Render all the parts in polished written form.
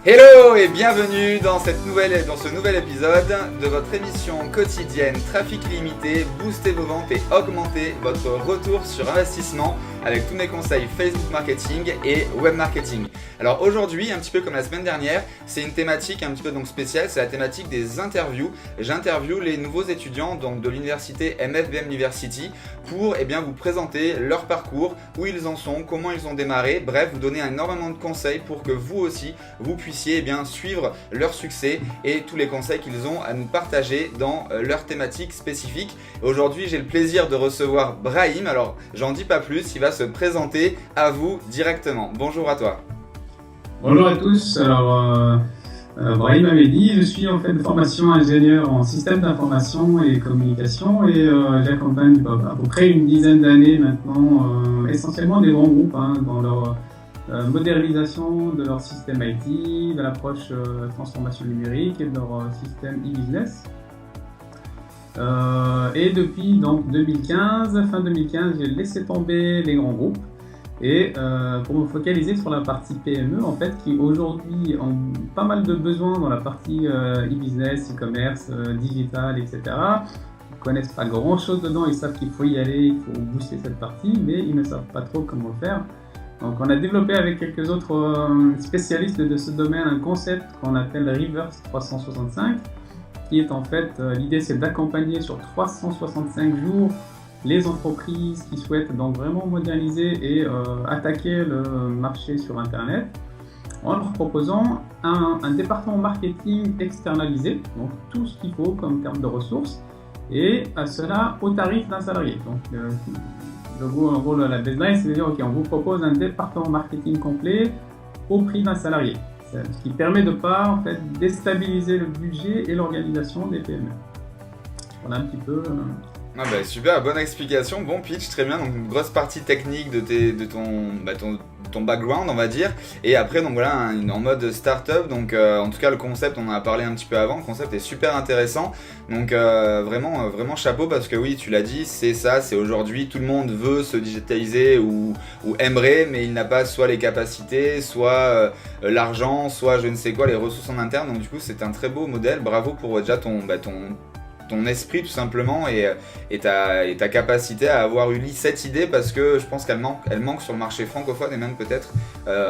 Hello et bienvenue dans ce nouvel épisode de votre émission quotidienne Trafic Limité, boostez vos ventes et augmentez votre retour sur investissement avec tous mes conseils Facebook marketing et web marketing. Alors aujourd'hui, un petit peu comme la semaine dernière, c'est une thématique un petit peu donc spéciale, c'est la thématique des interviews. J'interviewe les nouveaux étudiants donc de l'université MFBM University pour vous présenter leur parcours, où ils en sont, comment ils ont démarré, bref, vous donner énormément de conseils pour que vous aussi, vous puissiez suivre leur succès et tous les conseils qu'ils ont à nous partager dans leur thématique spécifique. Aujourd'hui, j'ai le plaisir de recevoir Brahim. Alors, j'en dis pas plus, il va se présenter à vous directement. Bonjour à toi. Bonjour à tous. Alors, Brahim Hamedi, je suis en fait de formation ingénieur en système d'information et communication et j'accompagne à peu près une dizaine d'années maintenant essentiellement des grands groupes dans leur modernisation de leur système IT, de l'approche transformation numérique et de leur système e-business. Et depuis donc fin 2015, j'ai laissé tomber les grands groupes et pour me focaliser sur la partie PME en fait, qui aujourd'hui ont pas mal de besoins dans la partie e-business, e-commerce, digital, etc. Ils ne connaissent pas grand chose dedans, ils savent qu'il faut y aller, il faut booster cette partie, mais ils ne savent pas trop comment le faire. Donc on a développé avec quelques autres spécialistes de ce domaine un concept qu'on appelle Reverse 365, qui est en fait, l'idée c'est d'accompagner sur 365 jours les entreprises qui souhaitent donc vraiment moderniser et attaquer le marché sur Internet en leur proposant un département marketing externalisé, donc tout ce qu'il faut comme terme de ressources, et à cela au tarif d'un salarié. Donc, en gros, la baseline, c'est de dire, OK, on vous propose un département marketing complet au prix d'un salarié. Ce qui permet de ne pas en fait, déstabiliser le budget et l'organisation des PME. Voilà un petit peu. Super, bonne explication, bon pitch, très bien. Donc une grosse partie technique de ton background, on va dire. Et après, donc voilà, en mode startup. Donc en tout cas, le concept, on en a parlé un petit peu avant. Le concept est super intéressant. Donc vraiment chapeau parce que oui, tu l'as dit, c'est ça, c'est aujourd'hui, tout le monde veut se digitaliser ou aimerait, mais il n'a pas soit les capacités, soit l'argent, soit je ne sais quoi, les ressources en interne. Donc du coup, c'est un très beau modèle. Bravo pour déjà ton esprit tout simplement et ta capacité à avoir eu cette idée parce que je pense qu'elle manque sur le marché francophone et même peut-être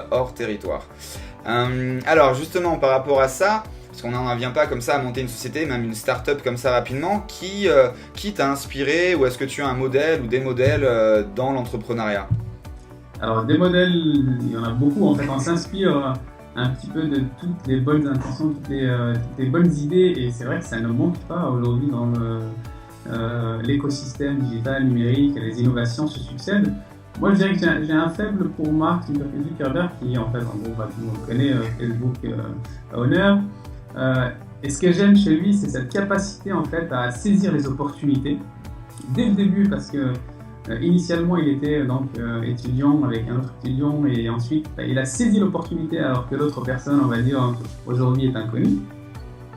hors territoire. Alors justement par rapport à ça, parce qu'on n'en vient pas comme ça à monter une société, même une start-up comme ça rapidement, qui t'a inspiré ou est-ce que tu as un modèle ou des modèles dans l'entrepreneuriat? Alors des modèles, il y en a beaucoup en fait, on s'inspire un petit peu de toutes les bonnes intentions, toutes les bonnes idées, et c'est vrai que ça ne manque pas aujourd'hui dans l'écosystème digital, numérique, les innovations se succèdent. Moi je dirais que j'ai un faible pour Mark Zuckerberg qui en fait, en gros, tout le monde connaît, Facebook owner. Et ce que j'aime chez lui, c'est cette capacité en fait à saisir les opportunités dès le début, parce que initialement, il était donc étudiant avec un autre étudiant et ensuite il a saisi l'opportunité alors que l'autre personne, on va dire, aujourd'hui est inconnue.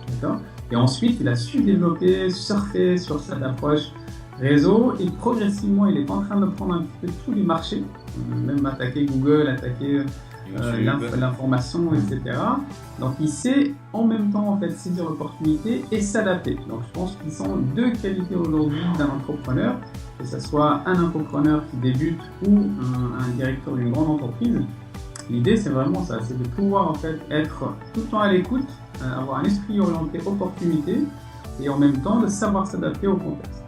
D'accord ? Et ensuite, il a su développer, surfer sur cette approche réseau et progressivement, il est en train de prendre un petit peu tous les marchés, même attaquer Google, attaquer l'information, etc. Donc, il sait en même temps en fait saisir l'opportunité et s'adapter. Donc, je pense qu'ils sont deux qualités aujourd'hui d'un entrepreneur, que ce soit un entrepreneur qui débute ou un directeur d'une grande entreprise. L'idée, c'est vraiment ça, c'est de pouvoir en fait être tout le temps à l'écoute, avoir un esprit orienté opportunité et en même temps de savoir s'adapter au contexte,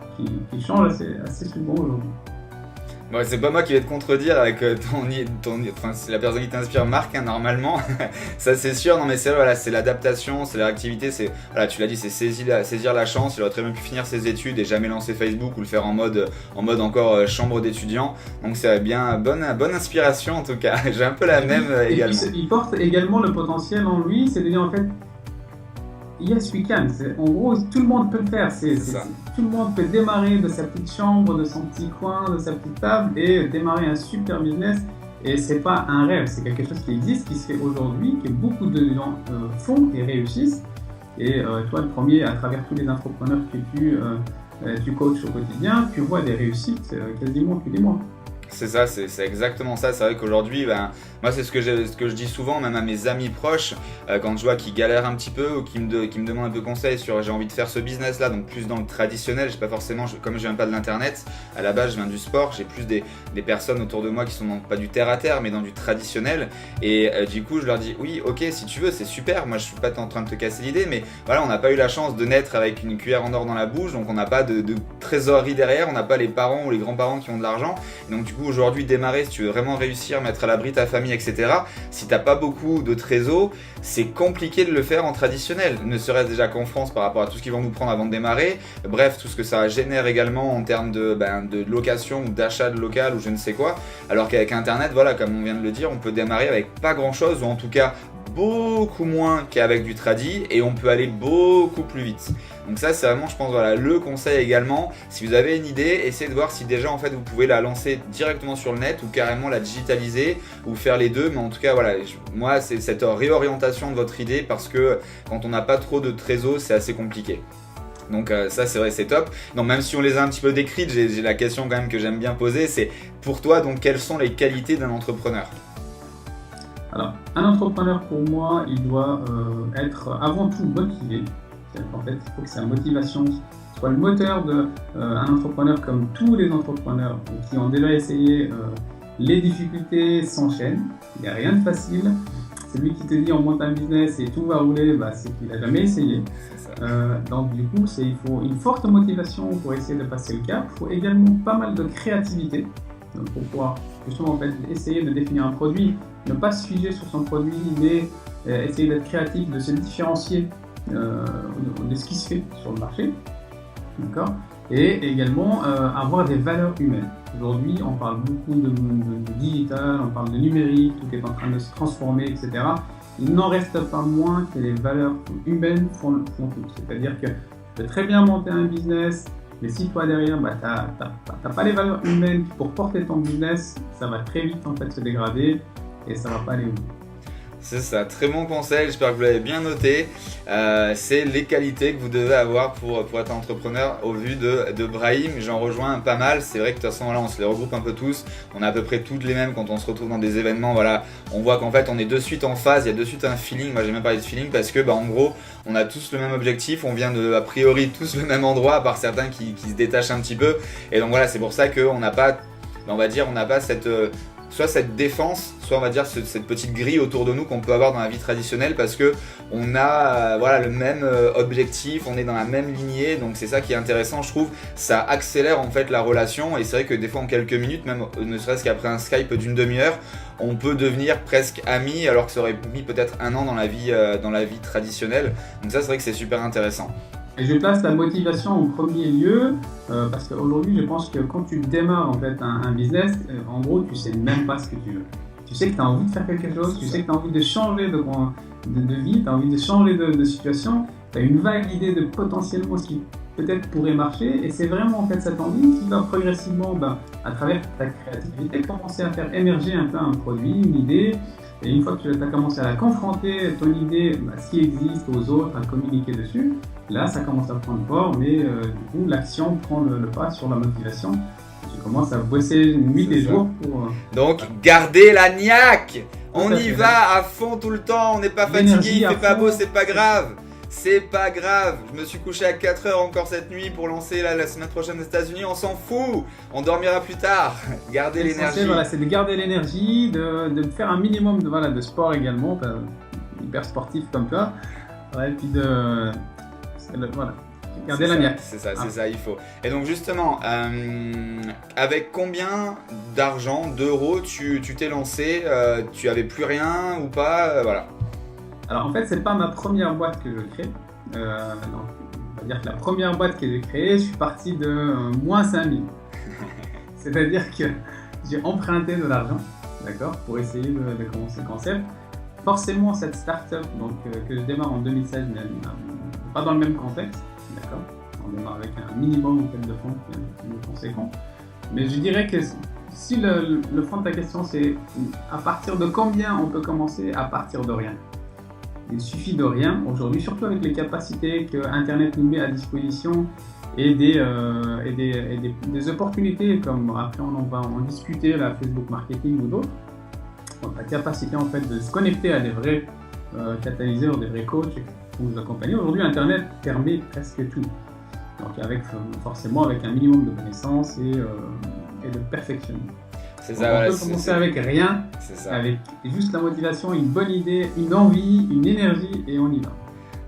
qui change assez souvent aujourd'hui. Bon, c'est pas moi qui vais te contredire avec c'est la personne qui t'inspire Marc normalement, ça c'est sûr. Non mais c'est voilà, c'est l'adaptation, c'est la réactivité, c'est voilà, tu l'as dit, c'est saisir la chance. Il aurait très bien pu finir ses études et jamais lancer Facebook ou le faire en mode encore chambre d'étudiant. Donc c'est bien bonne inspiration en tout cas. J'ai un peu la même également. Et puis, il porte également le potentiel en lui, c'est de dire en fait yes we can. En gros, tout le monde peut le faire. Tout le monde peut démarrer de sa petite chambre, de son petit coin, de sa petite table et démarrer un super business. Et c'est pas un rêve, c'est quelque chose qui existe, qui se fait aujourd'hui, que beaucoup de gens font et réussissent. Et toi, le premier, à travers tous les entrepreneurs que tu coaches au quotidien, tu vois des réussites quasiment tous les mois. C'est ça, c'est exactement ça. C'est vrai qu'aujourd'hui, ben, moi c'est ce que je dis souvent, même à mes amis proches, quand je vois qu'ils galèrent un petit peu ou qui me demandent un peu conseil sur j'ai envie de faire ce business là, donc plus dans le traditionnel, j'ai pas forcément, comme je viens pas de l'internet, à la base je viens du sport, j'ai plus des personnes autour de moi qui sont pas du terre à terre mais dans du traditionnel, et du coup je leur dis oui ok si tu veux c'est super, moi je suis pas en train de te casser l'idée, mais voilà on n'a pas eu la chance de naître avec une cuillère en or dans la bouche, donc on n'a pas de trésorerie derrière, on n'a pas les parents ou les grands-parents qui ont de l'argent, donc du coup aujourd'hui démarrer si tu veux vraiment réussir, mettre à l'abri ta famille etc, si t'as pas beaucoup de trésor, c'est compliqué de le faire en traditionnel, ne serait-ce déjà qu'en France par rapport à tout ce qu'ils vont nous prendre avant de démarrer, bref tout ce que ça génère également en termes de location ou d'achat de local ou je ne sais quoi, alors qu'avec internet voilà comme on vient de le dire on peut démarrer avec pas grand chose ou en tout cas beaucoup moins qu'avec du tradi et on peut aller beaucoup plus vite. Donc ça c'est vraiment je pense voilà le conseil également, si vous avez une idée, essayez de voir si déjà en fait vous pouvez la lancer directement sur le net ou carrément la digitaliser ou faire les deux, mais en tout cas voilà, moi c'est cette réorientation de votre idée parce que quand on n'a pas trop de trésor c'est assez compliqué. Donc ça c'est vrai c'est top. Donc même si on les a un petit peu décrites, j'ai la question quand même que j'aime bien poser, c'est pour toi donc quelles sont les qualités d'un entrepreneur? Alors, un entrepreneur pour moi, il doit être avant tout motivé. En fait, il faut que sa motivation soit le moteur d'un entrepreneur comme tous les entrepreneurs qui ont déjà essayé. Les difficultés s'enchaînent, il n'y a rien de facile. Celui qui te dit on monte un business et tout va rouler, c'est qu'il n'a jamais essayé. Donc du coup, il faut une forte motivation pour essayer de passer le cap. Il faut également pas mal de créativité pour pouvoir justement en fait, essayer de définir un produit, ne pas se figer sur son produit, mais essayer d'être créatif, de se différencier de ce qui se fait sur le marché. D'accord ? Et également avoir des valeurs humaines. Aujourd'hui, on parle beaucoup de digital, on parle de numérique, tout est en train de se transformer, etc. Il n'en reste pas moins que les valeurs humaines font tout. C'est-à-dire que tu peux très bien monter un business, mais si toi derrière, tu n'as pas les valeurs humaines pour porter ton business, ça va très vite en fait se dégrader et ça va pas aller au bout. C'est ça, très bon conseil, j'espère que vous l'avez bien noté. C'est les qualités que vous devez avoir pour être entrepreneur au vu de Brahim. J'en rejoins pas mal, c'est vrai que de toute façon là, on se les regroupe un peu tous, on a à peu près toutes les mêmes quand on se retrouve dans des événements, voilà, on voit qu'en fait on est de suite en phase, il y a de suite un feeling, moi j'aime bien parler de feeling parce que en gros on a tous le même objectif, on vient de a priori tous le même endroit à part certains qui se détachent un petit peu et donc voilà c'est pour ça qu'on n'a pas, on va dire on n'a pas cette... soit cette défense, soit on va dire cette petite grille autour de nous qu'on peut avoir dans la vie traditionnelle parce que on a le même objectif, on est dans la même lignée, donc c'est ça qui est intéressant je trouve, ça accélère en fait la relation et c'est vrai que des fois en quelques minutes, même ne serait-ce qu'après un Skype d'une demi-heure, on peut devenir presque amis alors que ça aurait mis peut-être un an dans la vie traditionnelle, donc ça c'est vrai que c'est super intéressant. Et je place la motivation en premier lieu parce qu'aujourd'hui, je pense que quand tu démarres en fait un business, en gros, tu sais même pas ce que tu veux. Tu sais que tu as envie de faire quelque chose, tu sais que tu as envie de changer de vie, tu as envie de changer de situation, tu as une vague idée de potentiellement ce qui peut-être pourrait marcher et c'est vraiment en fait cette envie qui va progressivement, à travers ta créativité, commencer à faire émerger un peu un produit, une idée. Et une fois que tu as commencé à la confronter, ton idée, ce qui existe aux autres, à communiquer dessus, là ça commence à prendre forme et du coup l'action prend le pas sur la motivation. Tu commences à bosser nuit et jour pour... Donc gardez la niaque. On y va à fond tout le temps, on n'est pas fatigué, il fait pas beau, c'est pas grave. C'est pas grave, je me suis couché à 4h encore cette nuit pour lancer la semaine prochaine aux États-Unis, on s'en fout, on dormira plus tard. Gardez l'énergie. Voilà, c'est de garder l'énergie, de faire un minimum de sport également, hyper sportif comme toi. Ouais, et puis garder la niaque. C'est ça, il faut. Et donc justement, avec combien d'argent, d'euros tu t'es lancé, tu avais plus rien ou pas, voilà. Alors en fait, c'est pas ma première boîte que je crée. On va dire que la première boîte que j'ai créée, je suis parti de moins 5000. C'est-à-dire que j'ai emprunté de l'argent, d'accord, pour essayer de commencer le concept. Forcément, cette start-up que je démarre en 2016, mais pas dans le même contexte, d'accord. On démarre avec un minimum en fait, de fonds qui est conséquent. Mais je dirais que si le fond de ta question, c'est à partir de combien on peut commencer, à partir de rien. Il suffit de rien aujourd'hui, surtout avec les capacités que Internet nous met à disposition des opportunités comme après on va en discuter, la Facebook marketing ou d'autres. Donc la capacité en fait de se connecter à des vrais catalyseurs, des vrais coachs pour vous accompagner. Aujourd'hui, Internet permet presque tout. Donc forcément avec un minimum de connaissances et de perfectionnement. C'est Donc, ça, on peut commencer avec rien, avec juste la motivation, une bonne idée, une envie, une énergie et on y va.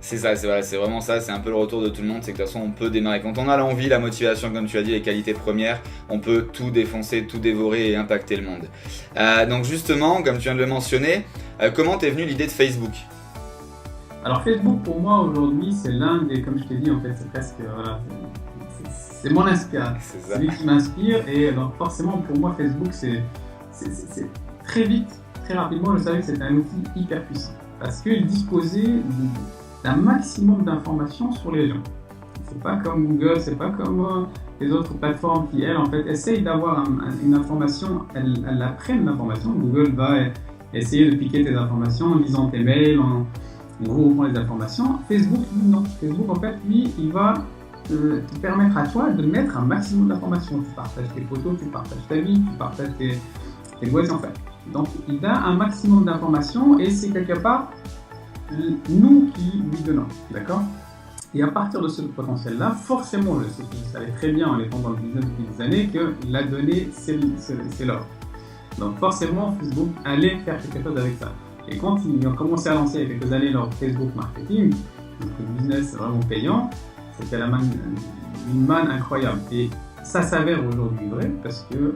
C'est ça, c'est vraiment ça, c'est un peu le retour de tout le monde, c'est que de toute façon on peut démarrer. Quand on a l'envie, la motivation, comme tu as dit, les qualités premières, on peut tout défoncer, tout dévorer et impacter le monde. Donc justement, comme tu viens de le mentionner, comment t'es venue l'idée de Facebook ? Alors Facebook pour moi aujourd'hui c'est l'un des, comme je t'ai dit en fait c'est presque, voilà, c'est mon inspiration, c'est lui qui m'inspire et donc forcément pour moi Facebook c'est très vite, très rapidement je savais que c'était un outil hyper puissant parce qu'il disposait d'un maximum d'informations sur les gens. C'est pas comme Google, c'est pas comme les autres plateformes qui elles en fait essayent d'avoir une information, elles apprennent l'information. Google va essayer de piquer tes informations en lisant tes mails, en regroupant les informations. Facebook, non. Facebook, en fait, lui, il va te permettre à toi de mettre un maximum d'informations. Tu partages tes photos, tu partages ta vie, tu partages tes loisirs, en fait. Donc, il a un maximum d'informations et c'est quelque part nous qui lui donnons. D'accord ? Et à partir de ce potentiel-là, forcément, je savais très bien en étant dans le business depuis des années que la donnée, c'est l'or. Donc, forcément, Facebook allait faire quelque chose avec ça. Et quand ils ont commencé à lancer il y a quelques années leur Facebook marketing, donc le business vraiment payant, c'était une manne incroyable. Et ça s'avère aujourd'hui vrai parce que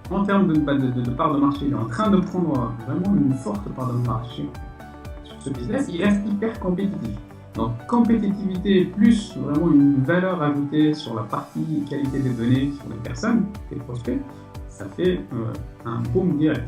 en termes de part de marché, il est en train de prendre vraiment une forte part de marché sur ce business. Il reste hyper compétitif. Donc compétitivité plus vraiment une valeur ajoutée sur la partie qualité des données sur les personnes, les prospects, ça fait un boom direct.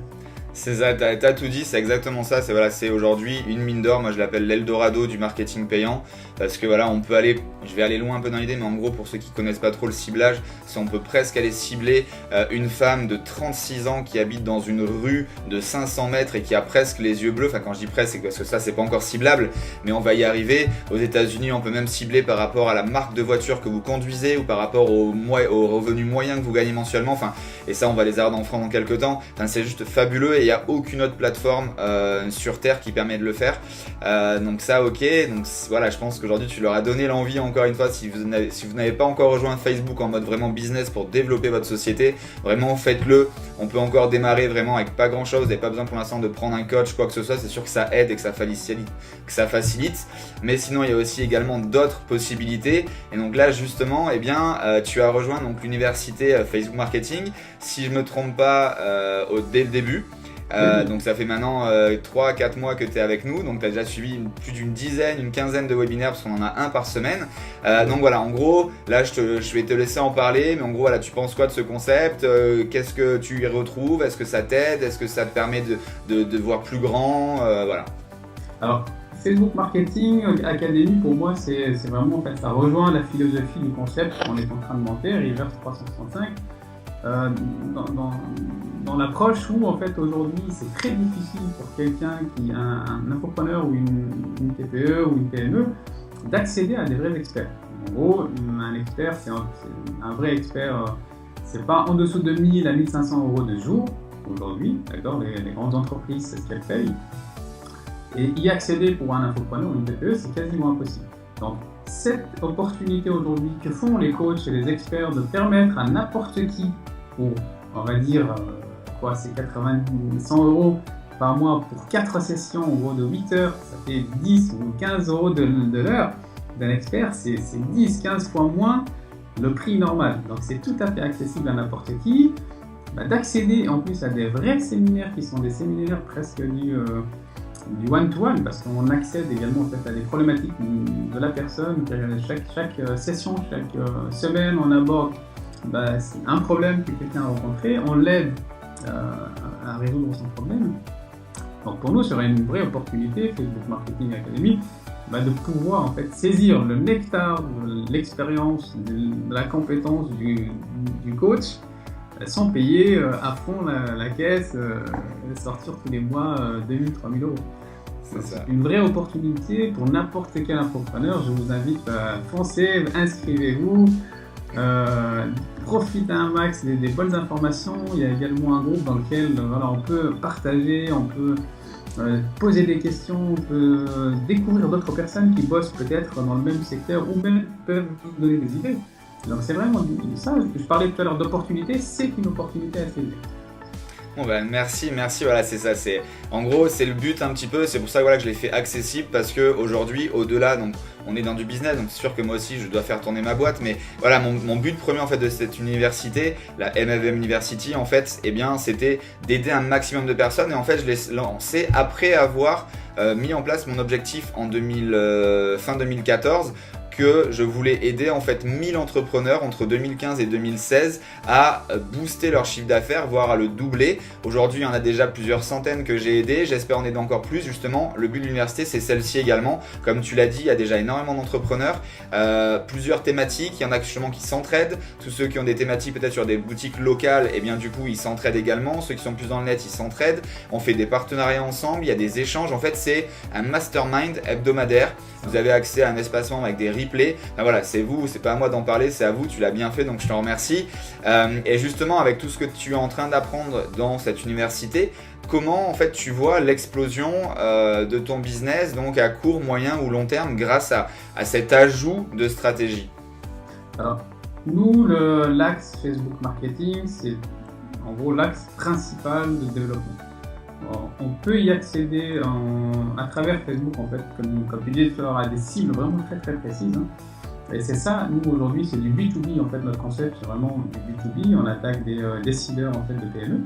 C'est ça, t'as tout dit, c'est exactement ça, c'est aujourd'hui une mine d'or, moi je l'appelle l'Eldorado du marketing payant, parce que voilà, on peut aller, je vais aller loin un peu dans l'idée, mais en gros pour ceux qui connaissent pas trop le ciblage, c'est on peut presque aller cibler une femme de 36 ans qui habite dans une rue de 500 mètres et qui a presque les yeux bleus, enfin quand je dis presque c'est parce que ça c'est pas encore ciblable, mais on va y arriver. Aux États-Unis on peut même cibler par rapport à la marque de voiture que vous conduisez ou par rapport au revenu moyen que vous gagnez mensuellement, enfin, et ça on va les avoir en France dans quelques temps, enfin, c'est juste fabuleux. Il n'y a aucune autre plateforme sur Terre qui permet de le faire. Donc ça, ok. Donc voilà, je pense qu'aujourd'hui, tu leur as donné l'envie, encore une fois, si vous n'avez pas encore rejoint Facebook en mode vraiment business pour développer votre société, vraiment faites-le. On peut encore démarrer vraiment avec pas grand-chose. Vous n'avez pas besoin pour l'instant de prendre un coach, quoi que ce soit. C'est sûr que ça aide et que ça facilite. Mais sinon, il y a aussi également d'autres possibilités. Et donc là, justement, eh bien, tu as rejoint donc l'université Facebook Marketing. Si je me trompe pas, dès le début. Donc ça fait maintenant 3-4 mois que tu es avec nous, donc tu as déjà suivi plus une quinzaine de webinaires parce qu'on en a un par semaine. Donc voilà, en gros, là je vais te laisser en parler, mais en gros voilà, tu penses quoi de ce concept ? Qu'est-ce que tu y retrouves ? Est-ce que ça t'aide ? Est-ce que ça te permet de voir plus grand ? Voilà. Alors, Facebook Marketing Academy, pour moi, c'est vraiment, en fait, ça rejoint la philosophie du concept qu'on est en train de monter, Reverse 365. Dans l'approche où en fait aujourd'hui c'est très difficile pour quelqu'un qui est un infopreneur ou une TPE ou une PME d'accéder à des vrais experts. En gros, un expert, c'est un vrai expert, c'est pas en dessous de 1000 à 1500 euros de jour aujourd'hui, d'accord, les grandes entreprises c'est ce qu'elles payent. Et y accéder pour un infopreneur ou une TPE c'est quasiment impossible. Donc cette opportunité aujourd'hui que font les coachs et les experts de permettre à n'importe qui pour, on va dire, c'est 100 euros par mois pour 4 sessions, en gros de 8 heures, ça fait 10 ou 15 euros de l'heure d'un expert, c'est 10-15 fois moins le prix normal. Donc c'est tout à fait accessible à n'importe qui, d'accéder en plus à des vrais séminaires qui sont des séminaires presque du one-to-one, parce qu'on accède également en fait, à des problématiques de la personne. Chaque session, chaque semaine, on aborde un problème que quelqu'un a rencontré, on l'aide à résoudre son problème. Donc pour nous, ce serait une vraie opportunité, Facebook Marketing Academy, de pouvoir en fait saisir le nectar de l'expérience, de la compétence du coach, sans payer à fond la caisse, sortir tous les mois 2 000-3 000 euros. C'est Donc, ça. c'est une vraie opportunité pour n'importe quel entrepreneur. Je vous invite à foncer, inscrivez-vous, euh, profitez un max des bonnes informations. Il y a également un groupe dans lequel voilà, on peut partager, on peut poser des questions, on peut découvrir d'autres personnes qui bossent peut-être dans le même secteur ou même peuvent vous donner des idées. Donc c'est vraiment ça, je parlais tout à l'heure d'opportunité, c'est une opportunité à saisir. Bon ben merci, voilà c'est ça, en gros c'est le but un petit peu, c'est pour ça voilà, que je l'ai fait accessible parce que aujourd'hui au-delà, donc on est dans du business, donc c'est sûr que moi aussi je dois faire tourner ma boîte, mais voilà mon but premier en fait de cette université, la MFM University en fait, eh bien c'était d'aider un maximum de personnes et en fait je l'ai lancé après avoir mis en place mon objectif en fin 2014 que je voulais aider en fait 1000 entrepreneurs entre 2015 et 2016 à booster leur chiffre d'affaires, voire à le doubler. Aujourd'hui, il y en a déjà plusieurs centaines que j'ai aidé. J'espère en aider encore plus. Justement, le but de l'université, c'est celle-ci également. Comme tu l'as dit, il y a déjà énormément d'entrepreneurs, plusieurs thématiques. Il y en a justement qui s'entraident. Tous ceux qui ont des thématiques peut-être sur des boutiques locales, et bien du coup, ils s'entraident également. Ceux qui sont plus dans le net, ils s'entraident. On fait des partenariats ensemble. Il y a des échanges. En fait, c'est un mastermind hebdomadaire. Vous avez accès à un espace membre avec des replays. Ben voilà, c'est vous, c'est pas à moi d'en parler, c'est à vous, tu l'as bien fait, donc je te remercie. Et justement, avec tout ce que tu es en train d'apprendre dans cette université, comment en fait tu vois l'explosion de ton business, donc à court, moyen ou long terme, grâce à cet ajout de stratégie? Alors, nous, l'axe Facebook Marketing, c'est en gros l'axe principal de développement. On peut y accéder à travers Facebook, en fait, comme tu dis, à des cibles vraiment très très précises. Hein. Et c'est ça, nous aujourd'hui, c'est du B2B, en fait, notre concept, c'est vraiment du B2B, on attaque des décideurs en fait, de PME.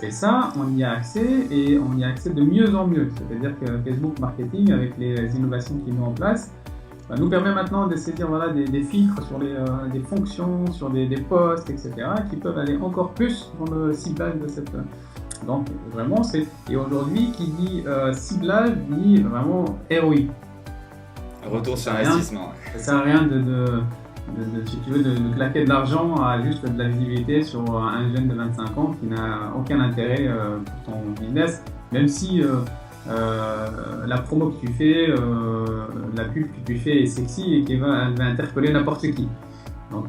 Et ça, on y a accès et on y a accès de mieux en mieux. C'est-à-dire que Facebook Marketing, avec les innovations qu'ils met en place, nous permet maintenant de saisir voilà, des filtres sur des fonctions, sur des posts, etc., qui peuvent aller encore plus dans le ciblage de cette... Donc vraiment, et aujourd'hui, qui dit ciblage, dit vraiment ROI. Retour sur investissement. Ça sert à rien si tu veux, de claquer de l'argent à juste de la visibilité sur un jeune de 25 ans qui n'a aucun intérêt pour ton business, même si la promo que tu fais, la pub que tu fais est sexy et elle va interpeller n'importe qui. Donc,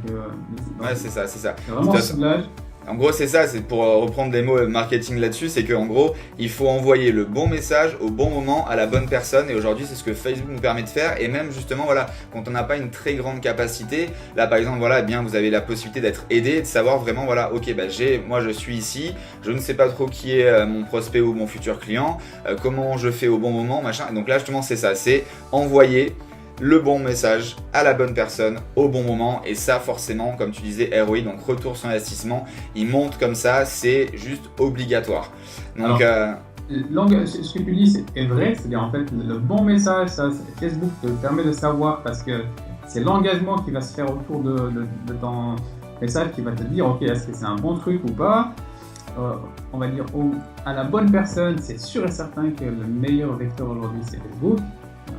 ouais, c'est ça. C'est vraiment ciblage. En gros, c'est ça, c'est pour reprendre des mots marketing là-dessus, c'est qu'en gros, il faut envoyer le bon message au bon moment à la bonne personne. Et aujourd'hui, c'est ce que Facebook nous permet de faire. Et même justement, voilà, quand on n'a pas une très grande capacité, là par exemple, voilà, eh bien, vous avez la possibilité d'être aidé, de savoir vraiment, voilà, ok, bah, moi je suis ici, je ne sais pas trop qui est mon prospect ou mon futur client, comment je fais au bon moment, machin. Et donc là, justement, c'est ça, c'est envoyer le bon message à la bonne personne au bon moment, et ça forcément, comme tu disais, ROI, donc retour sur investissement, il monte comme ça, c'est juste obligatoire. Donc ce que tu dis est vrai, c'est-à-dire en fait le bon message, ça, Facebook te permet de savoir parce que c'est l'engagement qui va se faire autour de ton message qui va te dire ok, est-ce que c'est un bon truc ou pas. On va dire à la bonne personne, c'est sûr et certain que le meilleur vecteur aujourd'hui c'est Facebook.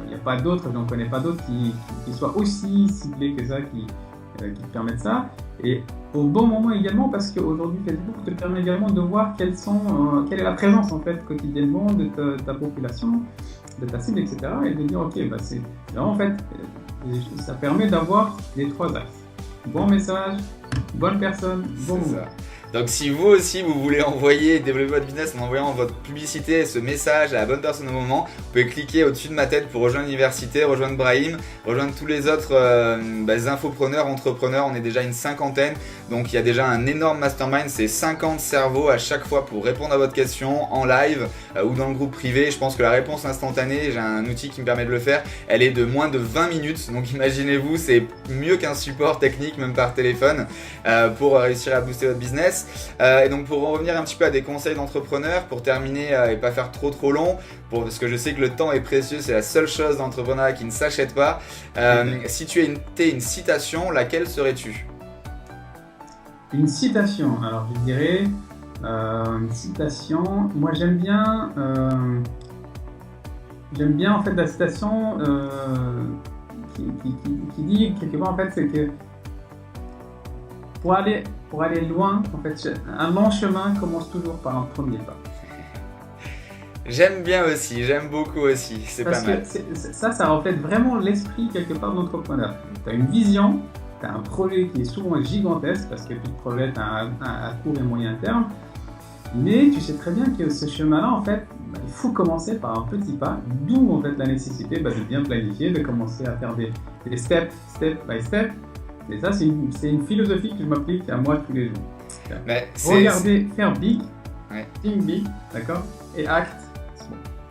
Il n'y a pas d'autres, je n'en connais pas d'autres qui soient aussi ciblés que ça, qui permettent ça. Et au bon moment également, parce qu'aujourd'hui Facebook te permet également de voir quelle est la présence en fait quotidiennement de ta population, de ta cible, etc. Et de dire ok, bah c'est vraiment en fait, ça permet d'avoir les trois axes. Bon message, bonne personne, bon moment. Donc si vous aussi vous voulez développer votre business en envoyant votre publicité, ce message à la bonne personne au moment, vous pouvez cliquer au-dessus de ma tête pour rejoindre l'université, rejoindre Brahim, rejoindre tous les autres infopreneurs, entrepreneurs. On est déjà une cinquantaine, donc il y a déjà un énorme mastermind, c'est 50 cerveaux à chaque fois pour répondre à votre question en live ou dans le groupe privé. Je pense que la réponse instantanée, j'ai un outil qui me permet de le faire, elle est de moins de 20 minutes, donc imaginez-vous, c'est mieux qu'un support technique même par téléphone pour réussir à booster votre business. Et donc pour en revenir un petit peu à des conseils d'entrepreneurs, pour terminer et pas faire trop long, parce que je sais que le temps est précieux, c'est la seule chose d'entrepreneuriat qui ne s'achète pas. Si tu étais une citation, laquelle serais-tu? Une citation, alors je dirais une citation, moi j'aime bien en fait la citation qui dit quelque part en fait c'est que pour aller loin, en fait, un long chemin commence toujours par un premier pas. J'aime bien aussi, j'aime beaucoup aussi, c'est pas Parce mal. que ça reflète vraiment l'esprit quelque part de l'entrepreneur. Tu as une vision, tu as un projet qui est souvent gigantesque parce que tout projet tu as à court et moyen terme, mais tu sais très bien que ce chemin-là, en fait, il faut commencer par un petit pas, d'où en fait la nécessité de bien planifier, de commencer à faire des steps, step by step. Et ça, c'est une philosophie que je m'applique à moi tous les jours. Mais Regardez, faire big, Ouais. think big, d'accord, et act.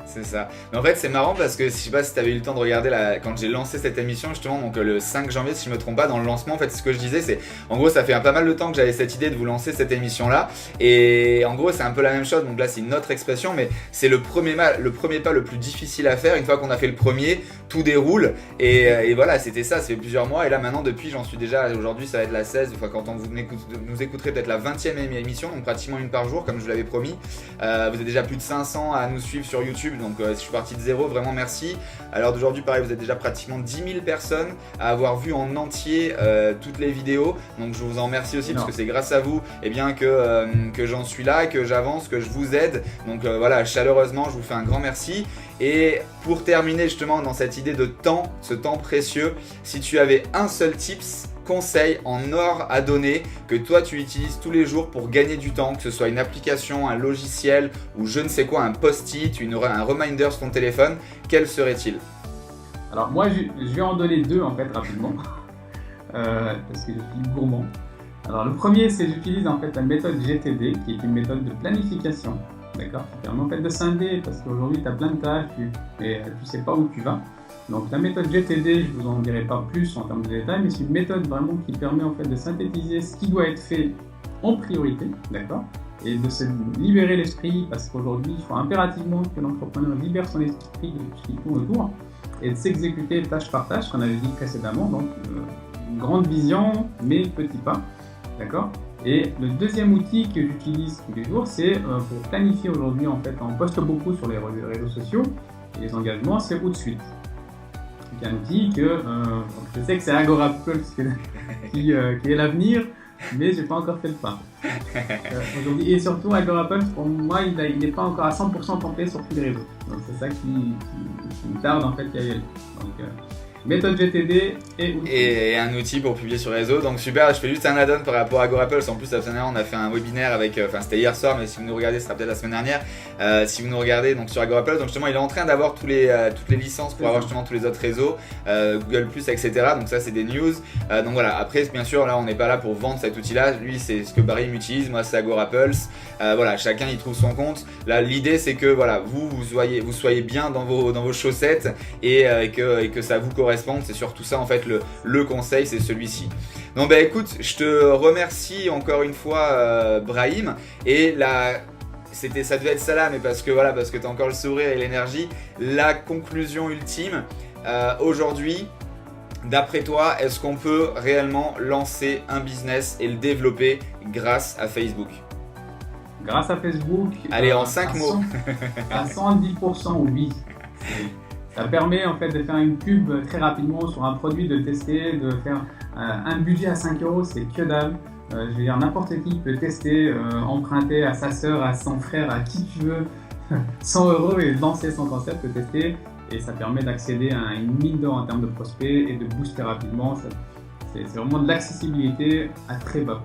C'est ça. Mais en fait, c'est marrant parce que je sais pas si tu avais eu le temps de regarder quand j'ai lancé cette émission, justement, donc le 5 janvier, si je me trompe pas, dans le lancement, en fait, ce que je disais, c'est en gros, ça fait pas mal de temps que j'avais cette idée de vous lancer cette émission-là. Et en gros, c'est un peu la même chose. Donc là, c'est une autre expression, mais c'est le premier pas le plus difficile à faire. Une fois qu'on a fait le premier, tout déroule. Et voilà, c'était ça, ça fait plusieurs mois. Et là, maintenant, depuis, j'en suis déjà, aujourd'hui, ça va être la 16. Enfin, quand vous nous écouterez, peut-être la 20e émission, donc pratiquement une par jour, comme je vous l'avais promis. Vous êtes déjà plus de 500 à nous suivre sur YouTube. Donc je suis parti de zéro, vraiment merci. À l'heure d'aujourd'hui, pareil, vous êtes déjà pratiquement 10 000 personnes à avoir vu en entier toutes les vidéos. Donc je vous en remercie aussi parce que c'est grâce à vous que j'en suis là, que j'avance, que je vous aide. Donc voilà, chaleureusement, je vous fais un grand merci. Et pour terminer justement dans cette idée de temps, ce temps précieux, si tu avais un seul tips, conseil en or à donner que toi tu utilises tous les jours pour gagner du temps, que ce soit une application, un logiciel ou je ne sais quoi, un post-it, un reminder sur ton téléphone, quel serait-il? Alors moi je vais en donner deux en fait rapidement parce que je suis gourmand. Alors le premier c'est j'utilise en fait la méthode GTD qui est une méthode de planification, d'accord, qui permet en fait de scinder parce qu'aujourd'hui tu as plein de tâches et tu sais pas où tu vas. Donc la méthode GTD, je vous en dirai pas plus en termes de détails, mais c'est une méthode vraiment qui permet en fait de synthétiser ce qui doit être fait en priorité, d'accord, et de se libérer l'esprit parce qu'aujourd'hui il faut impérativement que l'entrepreneur libère son esprit de tout ce qui tourne autour et de s'exécuter tâche par tâche, qu'on avait dit précédemment, donc une grande vision mais petits pas, d'accord. Et le deuxième outil que j'utilise tous les jours, c'est pour planifier aujourd'hui en fait, on poste beaucoup sur les réseaux sociaux et les engagements, c'est Hootsuite. C'est un outil que je sais que c'est Agorapulse qui est l'avenir, mais j'ai pas encore fait le pas aujourd'hui. Et surtout Agorapulse, pour moi, il n'est pas encore à 100% tenté sur tous les réseaux. Donc c'est ça qui me tarde en fait à y aller. Donc méthode GTD et un outil pour publier sur réseau. Donc super, je fais juste un add-on par rapport à Agorapulse. En plus, la semaine dernière, on a fait un webinaire avec, c'était hier soir, mais si vous nous regardez, ce sera peut-être la semaine dernière. Si vous nous regardez donc sur Agorapulse, donc justement, il est en train d'avoir toutes les licences pour avoir justement tous les autres réseaux, Google+, etc. Donc ça, c'est des news. Donc voilà, après, bien sûr, là, on n'est pas là pour vendre cet outil-là. Lui, c'est ce que Barry utilise, moi, c'est Agorapulse. Voilà, chacun y trouve son compte. Là, l'idée, c'est que voilà, vous soyez bien dans vos chaussettes et que ça vous corresponde. C'est surtout ça en fait le conseil, c'est celui-ci. Donc bah écoute, je te remercie encore une fois Brahim, et ça devait être ça là, mais parce que tu as encore le sourire et l'énergie. La conclusion ultime aujourd'hui, d'après toi, est-ce qu'on peut réellement lancer un business et le développer grâce à Facebook? Grâce à Facebook, allez, en 5 mots. À 110% oui. Ça permet en fait de faire une pub très rapidement sur un produit, de tester, de faire un budget à 5 €, c'est que dalle. Je veux dire, n'importe qui peut tester, emprunter à sa sœur, à son frère, à qui tu veux, 100 € et lancer son concept, le tester. Et ça permet d'accéder à une mine d'or en termes de prospects et de booster rapidement. C'est vraiment de l'accessibilité à très bas.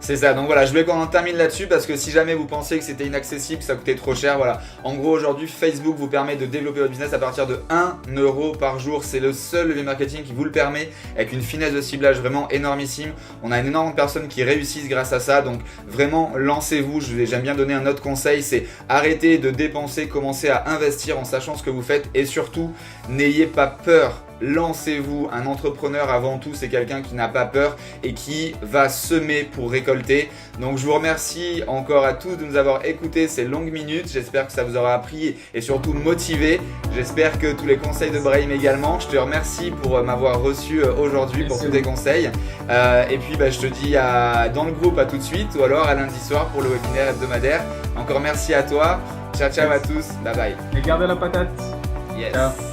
C'est ça, donc voilà, je voulais qu'on en termine là-dessus parce que si jamais vous pensiez que c'était inaccessible, que ça coûtait trop cher, voilà. En gros, aujourd'hui, Facebook vous permet de développer votre business à partir de 1 € par jour. C'est le seul levier marketing qui vous le permet, avec une finesse de ciblage vraiment énormissime. On a énormément de personnes qui réussissent grâce à ça, donc vraiment lancez-vous. J'aime bien donner un autre conseil, c'est arrêtez de dépenser, commencez à investir en sachant ce que vous faites et surtout, n'ayez pas peur. Lancez-vous. Un entrepreneur avant tout, c'est quelqu'un qui n'a pas peur et qui va semer pour récolter. Donc je vous remercie encore à tous de nous avoir écoutés ces longues minutes. J'espère que ça vous aura appris et surtout motivé. J'espère que tous les conseils de Brahim également. Je te remercie pour m'avoir reçu aujourd'hui pour tous tes conseils. Et puis je te dis dans le groupe à tout de suite ou alors à lundi soir pour le webinaire hebdomadaire. Encore merci à toi. Ciao ciao à tous. Bye bye. Et gardez la patate. Yes. Ciao.